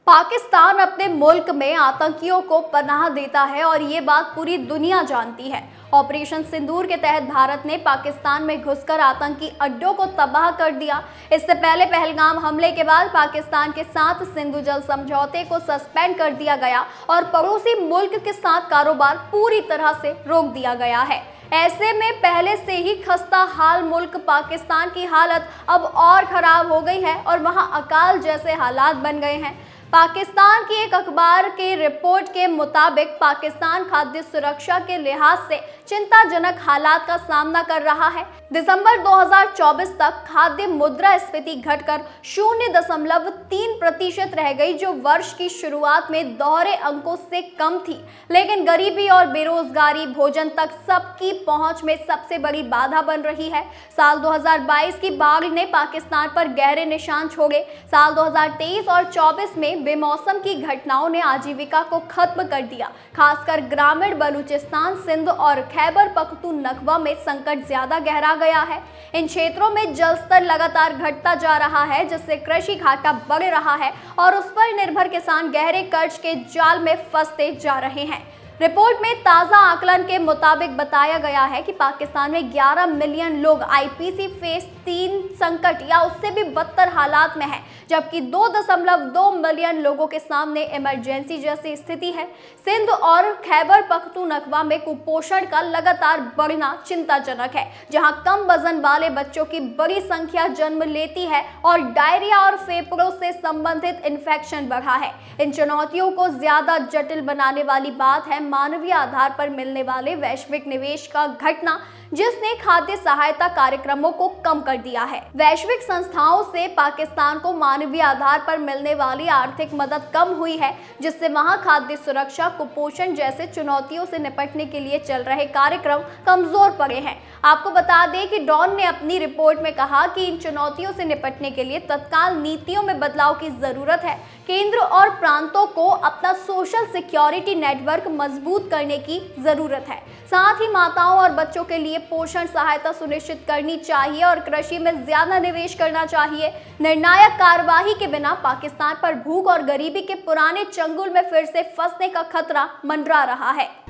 पाकिस्तान अपने मुल्क में आतंकियों को पनाह देता है और ये बात पूरी दुनिया जानती है। ऑपरेशन सिंदूर के तहत भारत ने पाकिस्तान में घुसकर आतंकी अड्डों को तबाह कर दिया। इससे पहले पहलगाम हमले के बाद पाकिस्तान के साथ सिंधु जल समझौते को सस्पेंड कर दिया गया और पड़ोसी मुल्क के साथ कारोबार पूरी तरह से रोक दिया गया है। ऐसे में पहले से ही खस्ता हाल मुल्क पाकिस्तान की हालत अब और खराब हो गई है और वहां अकाल जैसे हालात बन गए हैं। पाकिस्तान की एक अखबार की रिपोर्ट के मुताबिक पाकिस्तान खाद्य सुरक्षा के लिहाज से चिंताजनक हालात का सामना कर रहा है। दिसंबर 2024 तक खाद्य मुद्रास्फीति घटकर 0.3% रह गई, जो वर्ष की शुरुआत में दोहरे अंकों से कम थी। लेकिन गरीबी और बेरोजगारी भोजन तक सबकी पहुंच में सबसे बड़ी बाधा बन रही है। साल 2022 की बाढ़ ने पाकिस्तान पर गहरे निशान छोड़े। साल 2023 और 24 में बेमौसम की घटनाओं ने आजीविका को खत्म कर दिया। खासकर ग्रामीण बलूचिस्तान, सिंध और खैबर पख्तूनख्वा में संकट ज्यादा गहरा गया है। इन क्षेत्रों में जल स्तर लगातार घटता जा रहा है, जिससे कृषि घाटा बढ़ रहा है और उस पर निर्भर किसान गहरे कर्ज के जाल में फंसते जा रहे हैं। रिपोर्ट में ताज़ा आकलन के मुताबिक बताया गया है कि पाकिस्तान में 11 मिलियन लोग आईपीसी फेज 3 संकट या उससे भी बदतर हालात में हैं, जबकि 2.2 मिलियन लोगों के सामने इमरजेंसी जैसी स्थिति है। सिंध और खैबर पख्तूनख्वा में कुपोषण का लगातार बढ़ना चिंताजनक है, जहां कम वजन वाले बच्चों की बड़ी संख्या जन्म लेती है और डायरिया और फेफड़ों से संबंधित इन्फेक्शन बढ़ा है। इन चुनौतियों को ज्यादा जटिल बनाने वाली बात है मानवीय आधार पर मिलने वाले वैश्विक निवेश का घटना, जिसने खाद्य सहायता कार्यक्रमों को कम कर दिया है। वैश्विक संस्थाओं से पाकिस्तान को मानवीय आधार पर मिलने वाली आर्थिक मदद कम हुई है, जिससे वहां खाद्य सुरक्षा, कुपोषण जैसे चुनौतियों से निपटने के लिए चल रहे कार्यक्रम कमजोर पड़े हैं। आपको बता दें कि डॉन ने अपनी रिपोर्ट में कहा कि इन चुनौतियों से निपटने के लिए तत्काल नीतियों में बदलाव की जरूरत है। केंद्र और प्रांतों को अपना सोशल सिक्योरिटी नेटवर्क मजबूत करने की जरूरत है। साथ ही माताओं और बच्चों के लिए पोषण सहायता सुनिश्चित करनी चाहिए और कृषि में ज्यादा निवेश करना चाहिए। निर्णायक कार्यवाही के बिना पाकिस्तान पर भूख और गरीबी के पुराने चंगुल में फिर से फंसने का खतरा मंडरा रहा है।